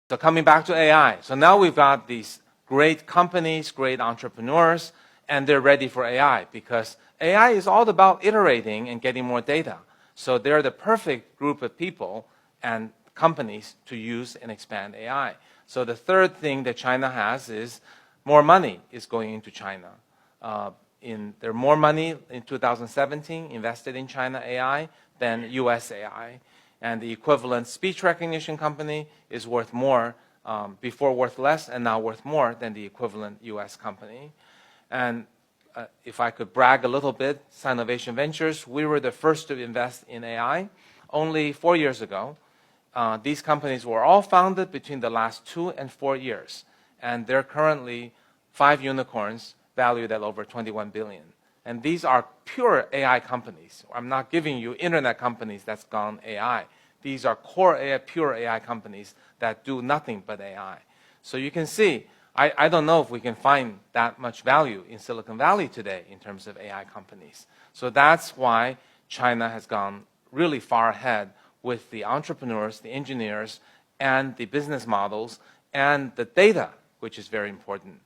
So coming back to AI, so now we've got these great companies, great entrepreneurs, and they're ready for AI because AI is all about iterating and getting more data. So they're the perfect group of people and companies to use and expand AI. So the third thing that China has is more money is going into China. There are more money in 2017 invested in China AI than US AI. And the equivalent speech recognition company is worth more, before worth less, and now worth more than the equivalent US company. And if I could brag a little bit, Sinovation Ventures, we were the first to invest in AI only 4 years ago. These companies were all founded between the last 2 and 4 years. And they're currently 5 unicorns valued at over 21 billion. And these are pure AI companies. I'm not giving you internet companies that's gone AI. These are core AI, pure AI companies that do nothing but AI. So you can see, I don't know if we can find that much value in Silicon Valley today in terms of AI companies. So that's why China has gone really far ahead with the entrepreneurs, the engineers, and the business models, and the data, which is very important.